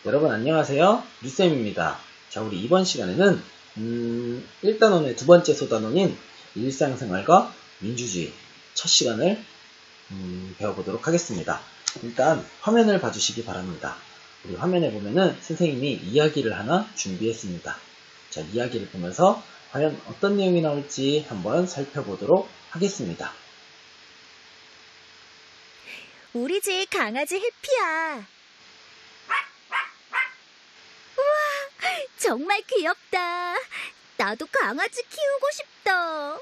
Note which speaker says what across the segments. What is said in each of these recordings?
Speaker 1: 여러분 안녕하세요. 류쌤입니다. 자, 우리 이번 시간에는 1단원의 두 번째 소단원인 일상생활과 민주주의 첫 시간을 배워보도록 하겠습니다. 일단 화면을 봐주시기 바랍니다. 우리 화면에 보면은 선생님이 이야기를 하나 준비했습니다. 자, 이야기를 보면서 과연 어떤 내용이 나올지 한번 살펴보도록 하겠습니다.
Speaker 2: 우리 집 강아지 해피야. 우와, 정말 귀엽다. 나도 강아지 키우고 싶다.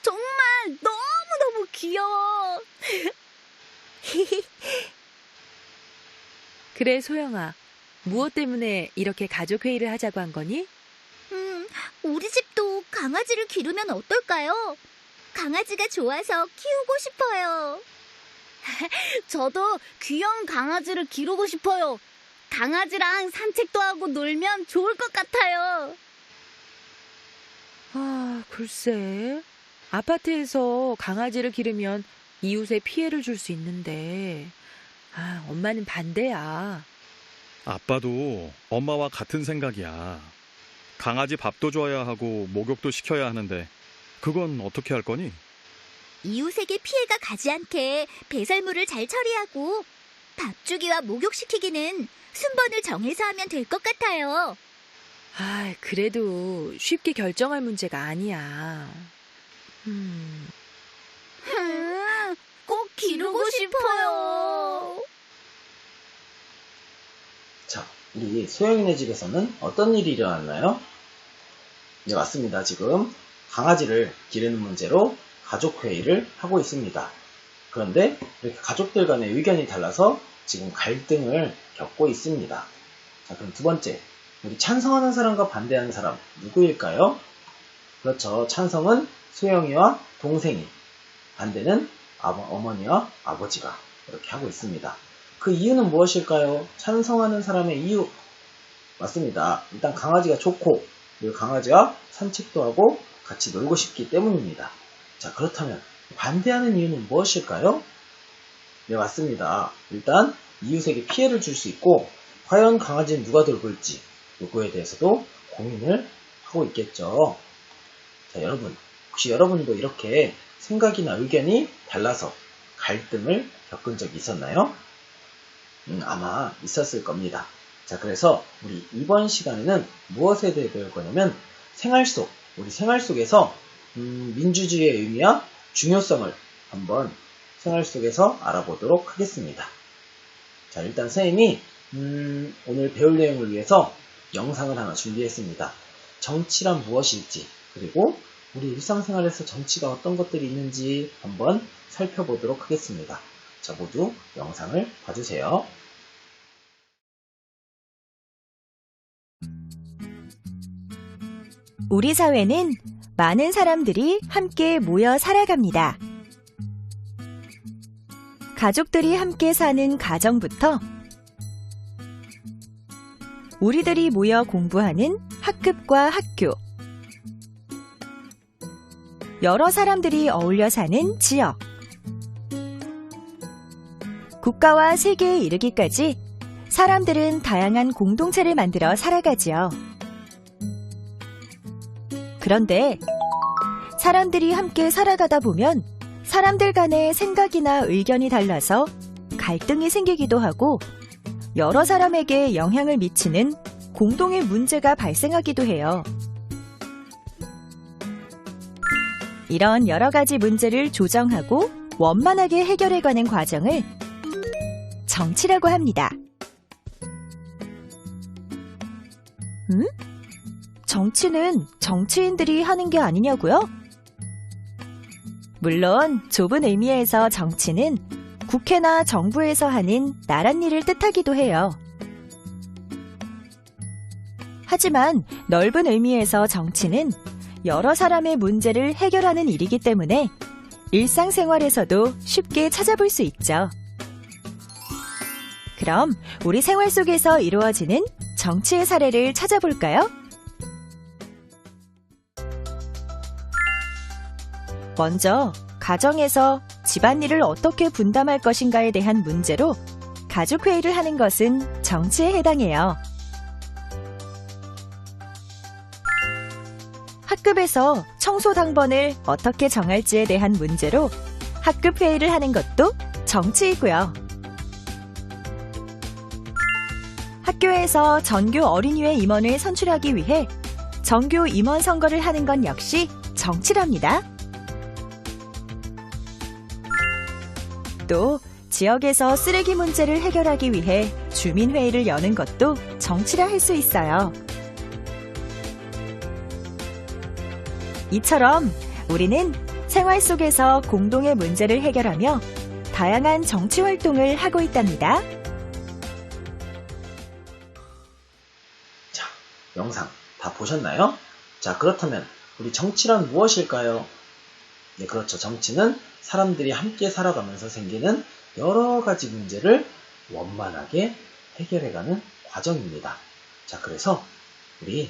Speaker 2: 정말 너무너무 귀여워.
Speaker 3: 그래, 소영아. 무엇 때문에 이렇게 가족회의를 하자고 한 거니?
Speaker 2: 우리 집도 강아지를 기르면 어떨까요? 강아지가 좋아서 키우고 싶어요. 저도 귀여운 강아지를 기르고 싶어요. 강아지랑 산책도 하고 놀면 좋을 것 같아요.
Speaker 3: 아, 글쎄. 아파트에서 강아지를 기르면 이웃에 피해를 줄 수 있는데, 엄마는 반대야.
Speaker 4: 아빠도 엄마와 같은 생각이야. 강아지 밥도 줘야 하고 목욕도 시켜야 하는데 그건 어떻게 할 거니?
Speaker 2: 이웃에게 피해가 가지 않게 배설물을 잘 처리하고 밥 주기와 목욕시키기는 순번을 정해서 하면 될 것 같아요.
Speaker 3: 그래도 쉽게 결정할 문제가 아니야.
Speaker 2: 꼭 기르고 싶어요.
Speaker 1: 자, 우리 소영이네 집에서는 어떤 일이 일어났나요? 네, 맞습니다. 지금 강아지를 기르는 문제로 가족회의를 하고 있습니다. 그런데 이렇게 가족들 간의 의견이 달라서 지금 갈등을 겪고 있습니다. 자, 그럼 두 번째, 우리 찬성하는 사람과 반대하는 사람 누구일까요? 그렇죠. 찬성은 소영이와 동생이, 반대는 어머니와 아버지가 이렇게 하고 있습니다. 그 이유는 무엇일까요? 찬성하는 사람의 이유, 맞습니다. 일단 강아지가 좋고 그리고 강아지와 산책도 하고 같이 놀고 싶기 때문입니다. 자, 그렇다면 반대하는 이유는 무엇일까요? 네, 맞습니다. 일단 이웃에게 피해를 줄 수 있고 과연 강아지는 누가 돌볼지 요거에 대해서도 고민을 하고 있겠죠. 자, 여러분, 혹시 여러분도 이렇게 생각이나 의견이 달라서 갈등을 겪은 적이 있었나요? 아마 있었을 겁니다. 자, 그래서 우리 이번 시간에는 무엇에 대해 배울 거냐면 우리 생활 속에서 민주주의의 의미와 중요성을 한번 생활 속에서 알아보도록 하겠습니다. 자, 일단 선생님이 오늘 배울 내용을 위해서 영상을 하나 준비했습니다. 정치란 무엇일지, 그리고 우리 일상생활에서 정치가 어떤 것들이 있는지 한번 살펴보도록 하겠습니다. 자, 모두 영상을 봐주세요.
Speaker 5: 우리 사회는 많은 사람들이 함께 모여 살아갑니다. 가족들이 함께 사는 가정부터 우리들이 모여 공부하는 학급과 학교, 여러 사람들이 어울려 사는 지역, 국가와 세계에 이르기까지 사람들은 다양한 공동체를 만들어 살아가지요. 그런데 사람들이 함께 살아가다 보면 사람들 간의 생각이나 의견이 달라서 갈등이 생기기도 하고 여러 사람에게 영향을 미치는 공동의 문제가 발생하기도 해요. 이런 여러 가지 문제를 조정하고 원만하게 해결해가는 과정을 정치라고 합니다. 정치는 정치인들이 하는 게 아니냐고요? 물론 좁은 의미에서 정치는 국회나 정부에서 하는 나란 일을 뜻하기도 해요. 하지만 넓은 의미에서 정치는 여러 사람의 문제를 해결하는 일이기 때문에 일상생활에서도 쉽게 찾아볼 수 있죠. 그럼 우리 생활 속에서 이루어지는 정치의 사례를 찾아볼까요? 먼저 가정에서 집안일을 어떻게 분담할 것인가에 대한 문제로 가족회의를 하는 것은 정치에 해당해요. 학급에서 청소 당번을 어떻게 정할지에 대한 문제로 학급 회의를 하는 것도 정치이고요. 학교에서 전교 어린이회 임원을 선출하기 위해 정교 임원 선거를 하는 건 역시 정치랍니다. 또 지역에서 쓰레기 문제를 해결하기 위해 주민회의를 여는 것도 정치라 할 수 있어요. 이처럼 우리는 생활 속에서 공동의 문제를 해결하며 다양한 정치 활동을 하고 있답니다.
Speaker 1: 자, 영상 다 보셨나요? 자, 그렇다면 우리 정치란 무엇일까요? 네, 그렇죠. 정치는 사람들이 함께 살아가면서 생기는 여러 가지 문제를 원만하게 해결해가는 과정입니다. 자, 그래서 우리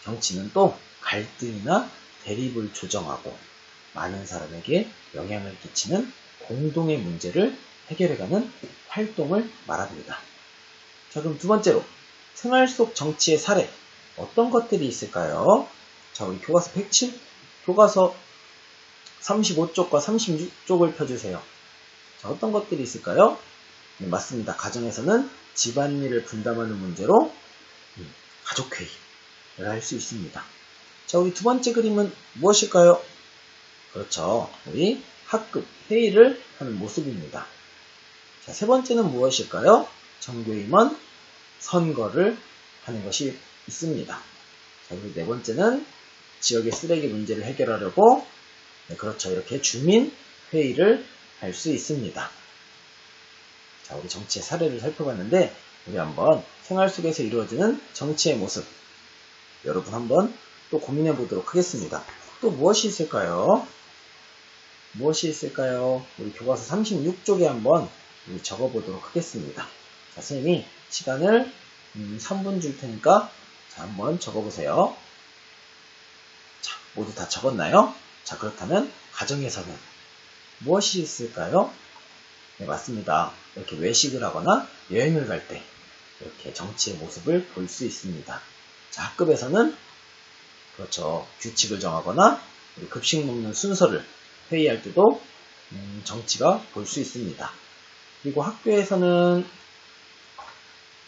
Speaker 1: 정치는 또 갈등이나 대립을 조정하고 많은 사람에게 영향을 끼치는 공동의 문제를 해결해가는 활동을 말합니다. 자, 그럼 두 번째로 생활 속 정치의 사례 어떤 것들이 있을까요? 자, 우리 교과서 107, 교과서 35쪽과 36쪽을 펴주세요. 자, 어떤 것들이 있을까요? 네, 맞습니다. 가정에서는 집안일을 분담하는 문제로 가족회의를 할 수 있습니다. 자, 우리 두 번째 그림은 무엇일까요? 그렇죠. 우리 학급 회의를 하는 모습입니다. 자, 세 번째는 무엇일까요? 정교임원 선거를 하는 것이 있습니다. 자, 그리고 네 번째는 지역의 쓰레기 문제를 해결하려고 네, 그렇죠. 이렇게 주민 회의를 할 수 있습니다. 자, 우리 정치의 사례를 살펴봤는데 우리 한번 생활 속에서 이루어지는 정치의 모습 여러분 한번 또 고민해 보도록 하겠습니다. 또 무엇이 있을까요? 무엇이 있을까요? 우리 교과서 36쪽에 한번 적어 보도록 하겠습니다. 자, 선생님이 시간을 3분 줄 테니까 자, 한번 적어 보세요. 자, 모두 다 적었나요? 자, 그렇다면 가정에서는 무엇이 있을까요? 네, 맞습니다. 이렇게 외식을 하거나 여행을 갈 때 이렇게 정치의 모습을 볼 수 있습니다. 자, 학급에서는 그렇죠. 규칙을 정하거나 우리 급식 먹는 순서를 회의할 때도 정치가 볼 수 있습니다. 그리고 학교에서는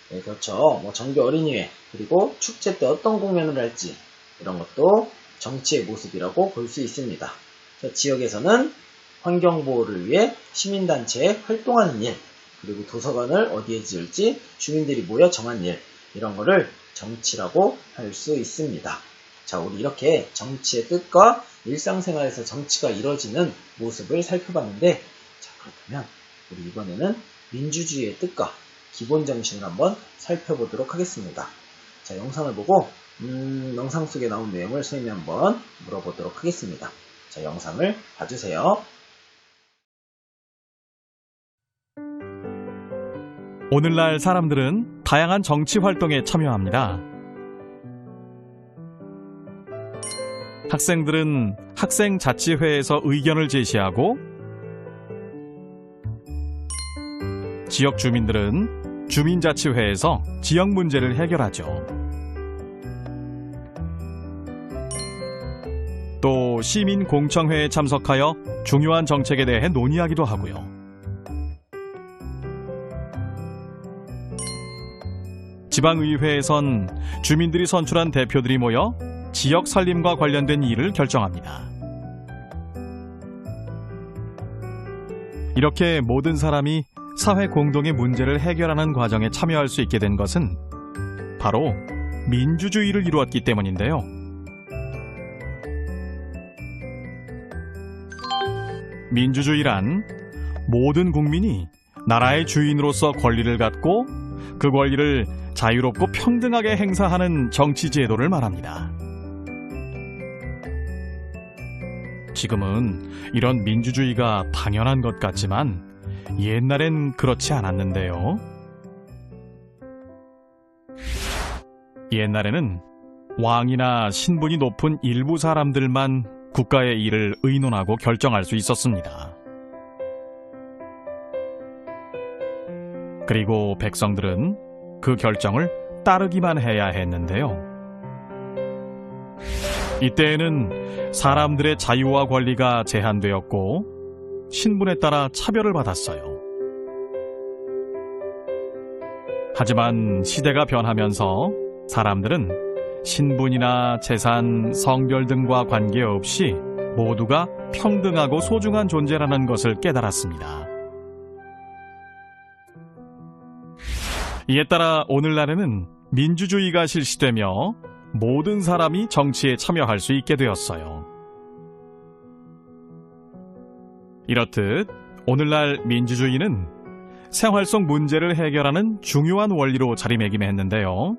Speaker 1: 네, 그렇죠. 뭐 정규 어린이회 그리고 축제 때 어떤 공연을 할지 이런 것도 정치의 모습이라고 볼 수 있습니다. 자, 지역에서는 환경보호를 위해 시민단체에 활동하는 일 그리고 도서관을 어디에 지을지 주민들이 모여 정한 일 이런 거를 정치라고 할 수 있습니다. 자, 우리 이렇게 정치의 뜻과 일상생활에서 정치가 이루어지는 모습을 살펴봤는데 자, 그렇다면 우리 이번에는 민주주의의 뜻과 기본 정신을 한번 살펴보도록 하겠습니다. 자, 영상을 보고 영상 속에 나온 내용을 선생님이 한번 물어보도록 하겠습니다. 자, 영상을 봐주세요.
Speaker 4: 오늘날 사람들은 다양한 정치 활동에 참여합니다. 학생들은 학생자치회에서 의견을 제시하고 지역 주민들은 주민자치회에서 지역 문제를 해결하죠. 또 시민공청회에 참석하여 중요한 정책에 대해 논의하기도 하고요. 지방의회에선 주민들이 선출한 대표들이 모여 지역 살림과 관련된 일을 결정합니다. 이렇게 모든 사람이 사회 공동의 문제를 해결하는 과정에 참여할 수 있게 된 것은 바로 민주주의를 이루었기 때문인데요. 민주주의란 모든 국민이 나라의 주인으로서 권리를 갖고 그 권리를 자유롭고 평등하게 행사하는 정치 제도를 말합니다. 지금은 이런 민주주의가 당연한 것 같지만 옛날엔 그렇지 않았는데요. 옛날에는 왕이나 신분이 높은 일부 사람들만 국가의 일을 의논하고 결정할 수 있었습니다. 그리고 백성들은 그 결정을 따르기만 해야 했는데요. 이때에는 사람들의 자유와 권리가 제한되었고 신분에 따라 차별을 받았어요. 하지만 시대가 변하면서 사람들은 신분이나 재산, 성별 등과 관계없이 모두가 평등하고 소중한 존재라는 것을 깨달았습니다. 이에 따라 오늘날에는 민주주의가 실시되며 모든 사람이 정치에 참여할 수 있게 되었어요. 이렇듯 오늘날 민주주의는 생활 속 문제를 해결하는 중요한 원리로 자리매김했는데요.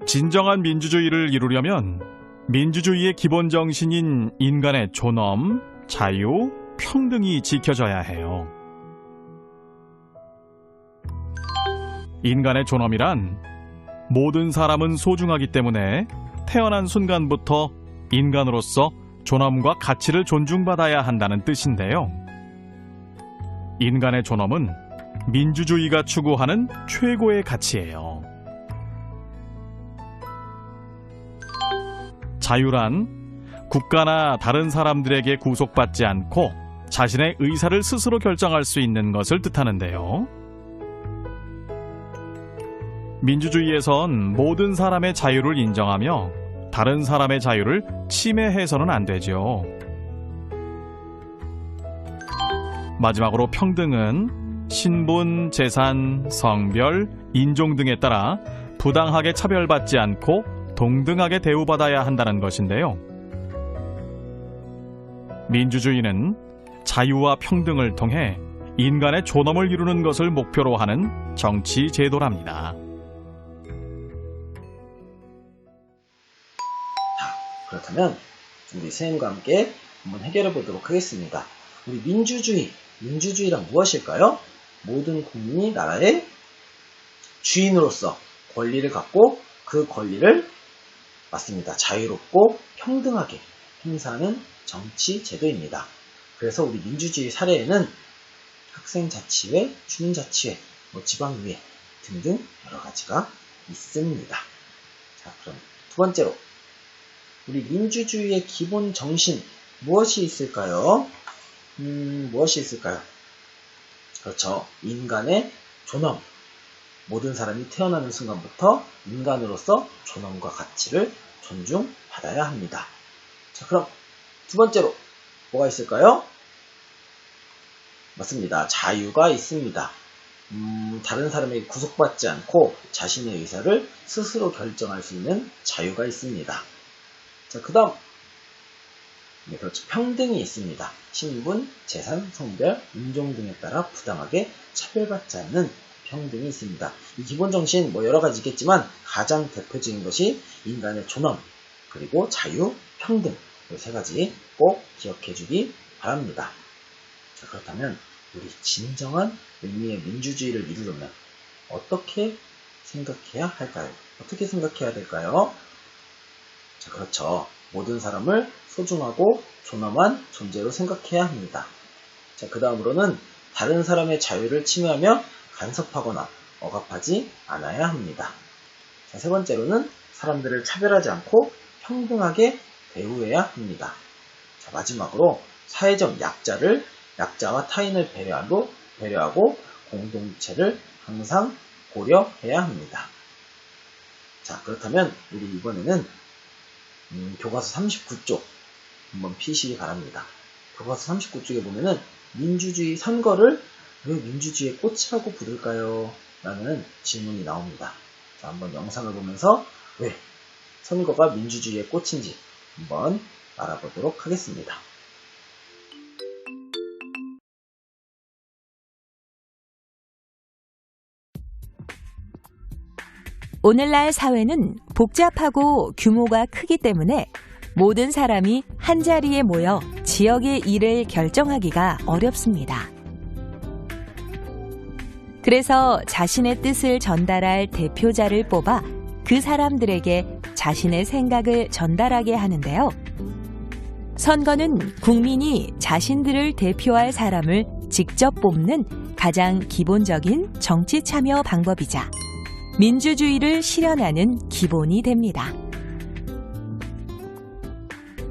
Speaker 4: 진정한 민주주의를 이루려면 민주주의의 기본 정신인 인간의 존엄, 자유, 평등이 지켜져야 해요. 인간의 존엄이란 모든 사람은 소중하기 때문에 태어난 순간부터 인간으로서 존엄과 가치를 존중받아야 한다는 뜻인데요. 인간의 존엄은 민주주의가 추구하는 최고의 가치예요. 자유란 국가나 다른 사람들에게 구속받지 않고 자신의 의사를 스스로 결정할 수 있는 것을 뜻하는데요. 민주주의에선 모든 사람의 자유를 인정하며 다른 사람의 자유를 침해해서는 안 되죠. 마지막으로 평등은 신분, 재산, 성별, 인종 등에 따라 부당하게 차별받지 않고 동등하게 대우받아야 한다는 것인데요. 민주주의는 자유와 평등을 통해 인간의 존엄을 이루는 것을 목표로 하는 정치 제도랍니다.
Speaker 1: 그렇다면 우리 선생님과 함께 한번 해결해 보도록 하겠습니다. 우리 민주주의란 무엇일까요? 모든 국민이 나라의 주인으로서 권리를 갖고 그 권리를 맞습니다. 자유롭고 평등하게 행사하는 정치 제도입니다. 그래서 우리 민주주의 사례에는 학생자치회, 주민자치회, 지방의회 등등 여러 가지가 있습니다. 자, 그럼 두 번째로 우리 민주주의의 기본 정신 무엇이 있을까요? 무엇이 있을까요? 그렇죠. 인간의 존엄. 모든 사람이 태어나는 순간부터 인간으로서 존엄과 가치를 존중받아야 합니다. 자, 그럼 두 번째로 뭐가 있을까요? 맞습니다. 자유가 있습니다. 다른 사람에게 구속받지 않고 자신의 의사를 스스로 결정할 수 있는 자유가 있습니다. 자, 그 다음 그렇죠. 평등이 있습니다. 신분, 재산, 성별, 인종 등에 따라 부당하게 차별받지 않는 평등이 있습니다. 이 기본 정신 여러 가지 있겠지만 가장 대표적인 것이 인간의 존엄, 그리고 자유, 평등 이 세 가지 꼭 기억해 주기 바랍니다. 자, 그렇다면 우리 진정한 의미의 민주주의를 이루려면 어떻게 생각해야 할까요? 어떻게 생각해야 될까요? 자, 그렇죠. 모든 사람을 소중하고 존엄한 존재로 생각해야 합니다. 자, 그 다음으로는 다른 사람의 자유를 침해하며 간섭하거나 억압하지 않아야 합니다. 자, 세 번째로는 사람들을 차별하지 않고 평등하게 대우해야 합니다. 자, 마지막으로 사회적 약자와 타인을 배려하고 공동체를 항상 고려해야 합니다. 자, 그렇다면 우리 이번에는 교과서 39쪽 한번 피시기 바랍니다. 교과서 39쪽에 보면은 민주주의 선거를 왜 민주주의의 꽃이라고 부를까요? 라는 질문이 나옵니다. 자, 한번 영상을 보면서 왜 선거가 민주주의의 꽃인지 한번 알아보도록 하겠습니다.
Speaker 5: 오늘날 사회는 복잡하고 규모가 크기 때문에 모든 사람이 한자리에 모여 지역의 일을 결정하기가 어렵습니다. 그래서 자신의 뜻을 전달할 대표자를 뽑아 그 사람들에게 자신의 생각을 전달하게 하는데요. 선거는 국민이 자신들을 대표할 사람을 직접 뽑는 가장 기본적인 정치 참여 방법이자 민주주의를 실현하는 기본이 됩니다.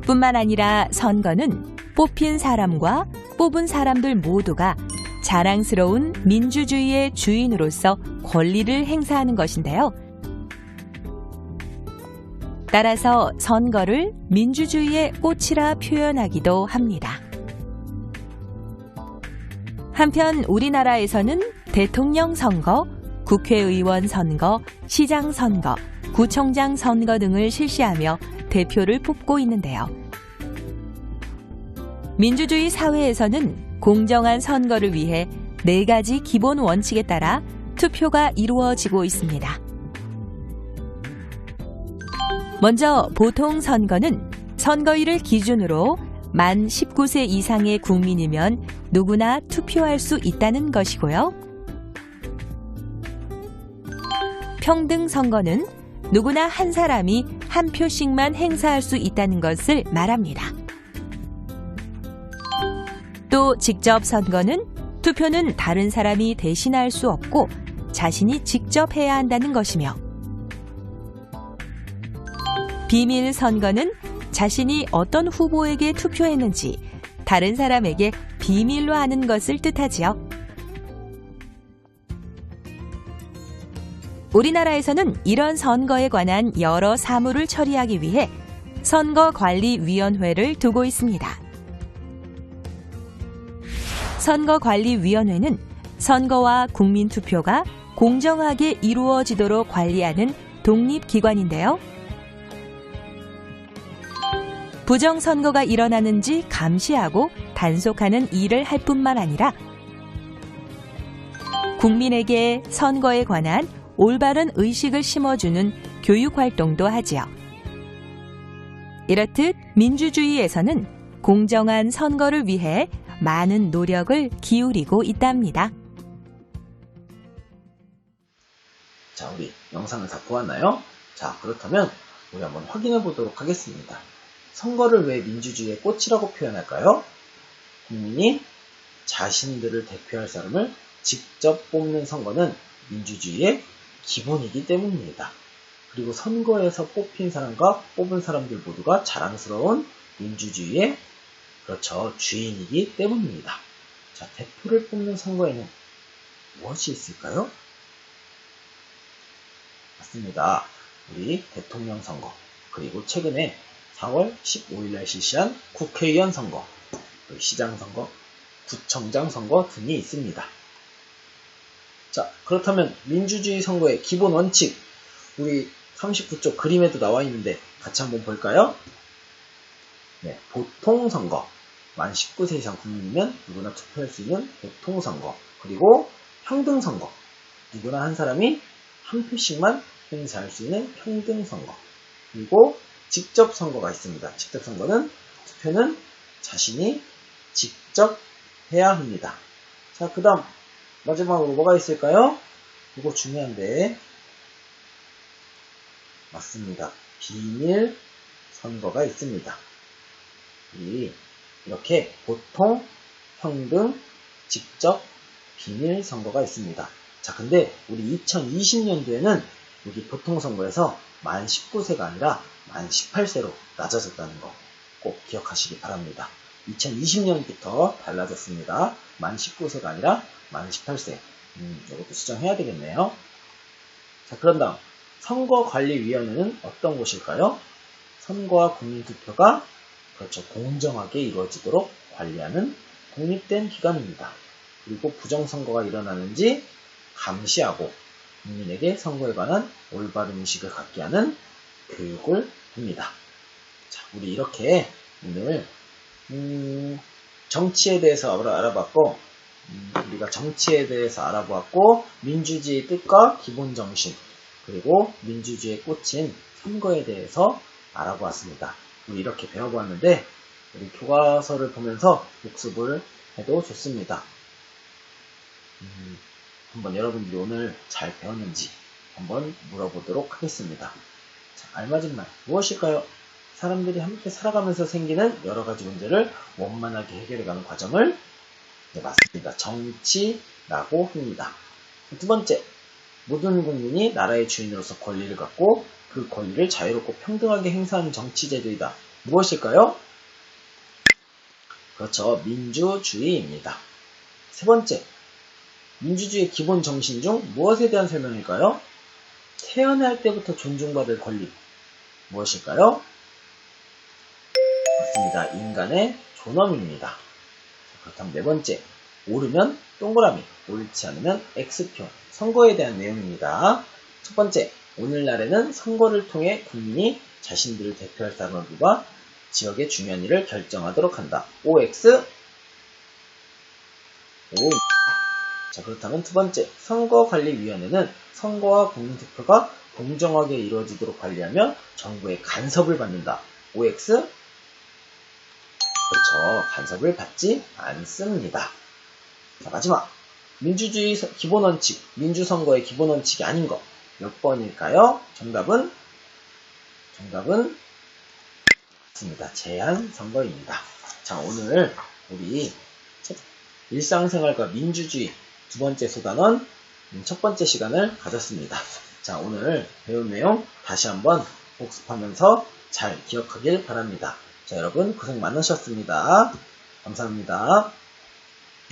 Speaker 5: 뿐만 아니라 선거는 뽑힌 사람과 뽑은 사람들 모두가 자랑스러운 민주주의의 주인으로서 권리를 행사하는 것인데요. 따라서 선거를 민주주의의 꽃이라 표현하기도 합니다. 한편 우리나라에서는 대통령 선거, 국회의원 선거, 시장 선거, 구청장 선거 등을 실시하며 대표를 뽑고 있는데요. 민주주의 사회에서는 공정한 선거를 위해 4가지 기본 원칙에 따라 투표가 이루어지고 있습니다. 먼저 보통 선거는 선거일을 기준으로 만 19세 이상의 국민이면 누구나 투표할 수 있다는 것이고요. 평등 선거는 누구나 한 사람이 한 표씩만 행사할 수 있다는 것을 말합니다. 또 직접 선거는 투표는 다른 사람이 대신할 수 없고 자신이 직접 해야 한다는 것이며, 비밀 선거는 자신이 어떤 후보에게 투표했는지 다른 사람에게 비밀로 하는 것을 뜻하지요. 우리나라에서는 이런 선거에 관한 여러 사무를 처리하기 위해 선거관리위원회를 두고 있습니다. 선거관리위원회는 선거와 국민투표가 공정하게 이루어지도록 관리하는 독립기관인데요. 부정선거가 일어나는지 감시하고 단속하는 일을 할 뿐만 아니라 국민에게 선거에 관한 올바른 의식을 심어주는 교육활동도 하지요. 이렇듯 민주주의에서는 공정한 선거를 위해 많은 노력을 기울이고 있답니다.
Speaker 1: 자, 우리 영상을 다 보았나요? 자, 그렇다면 우리 한번 확인해 보도록 하겠습니다. 선거를 왜 민주주의의 꽃이라고 표현할까요? 국민이 자신들을 대표할 사람을 직접 뽑는 선거는 민주주의의 기본이기 때문입니다. 그리고 선거에서 뽑힌 사람과 뽑은 사람들 모두가 자랑스러운 민주주의의 주인이기 때문입니다. 자, 대표를 뽑는 선거에는 무엇이 있을까요? 맞습니다. 우리 대통령 선거, 그리고 최근에 4월 15일날 실시한 국회의원 선거, 시장 선거, 구청장 선거 등이 있습니다. 자, 그렇다면 민주주의 선거의 기본 원칙, 우리 39쪽 그림에도 나와 있는데 같이 한번 볼까요? 네, 보통 선거, 만 19세 이상 국민이면 누구나 투표할 수 있는 보통 선거, 그리고 평등 선거, 누구나 한 사람이 한 표씩만 행사할 수 있는 평등 선거, 그리고 직접 선거가 있습니다. 직접 선거는 투표는 자신이 직접 해야 합니다. 자, 그 다음 마지막으로 뭐가 있을까요? 이거 중요한데, 맞습니다. 비밀 선거가 있습니다. 이렇게 보통, 평등, 직접, 비밀 선거가 있습니다. 자, 근데 우리 2020년도에는 여기 보통 선거에서 만 19세가 아니라 만 18세로 낮아졌다는 거 꼭 기억하시기 바랍니다. 2020년부터 달라졌습니다. 만 19세가 아니라 만 18세. 이것도 수정해야 되겠네요. 자, 그런 다음 선거관리위원회는 어떤 곳일까요? 선거와 국민투표가 공정하게 이루어지도록 관리하는 독립된 기관입니다. 그리고 부정선거가 일어나는지 감시하고 국민에게 선거에 관한 올바른 의식을 갖게 하는 교육을 합니다. 자, 우리 이렇게 오늘 정치에 대해서 알아봤고, 우리가 정치에 대해서 알아보았고, 민주주의의 뜻과 기본 정신, 그리고 민주주의의 꽃인 선거에 대해서 알아보았습니다. 우리 이렇게 배워보았는데, 우리 교과서를 보면서 복습을 해도 좋습니다. 한번 여러분들이 오늘 잘 배웠는지 한번 물어보도록 하겠습니다. 자, 알맞은 말 무엇일까요? 사람들이 함께 살아가면서 생기는 여러 가지 문제를 원만하게 해결해가는 과정을 네, 맞습니다. 정치라고 합니다. 두 번째, 모든 국민이 나라의 주인으로서 권리를 갖고 그 권리를 자유롭고 평등하게 행사하는 정치제도이다. 무엇일까요? 그렇죠. 민주주의입니다. 세 번째, 민주주의의 기본 정신 중 무엇에 대한 설명일까요? 태어날 때부터 존중받을 권리. 무엇일까요? 맞습니다. 인간의 존엄입니다. 그렇다면 네 번째, 옳으면 동그라미, 옳지 않으면 X표. 선거에 대한 내용입니다. 첫 번째, 오늘날에는 선거를 통해 국민이 자신들을 대표할 사람과 지역의 중요한 일을 결정하도록 한다. OX. O. 자, 그렇다면 두 번째, 선거관리위원회는 선거와 국민투표가 공정하게 이루어지도록 관리하며 정부의 간섭을 받는다. OX. 그렇죠. 간섭을 받지 않습니다. 자, 마지막. 민주주의 기본원칙, 민주선거의 기본원칙이 아닌 것. 몇 번일까요? 정답은 맞습니다. 제한선거입니다. 자, 오늘 우리 일상생활과 민주주의 두 번째 소단원 첫 번째 시간을 가졌습니다. 자, 오늘 배운 내용 다시 한번 복습하면서 잘 기억하길 바랍니다. 자, 여러분 고생 많으셨습니다. 감사합니다.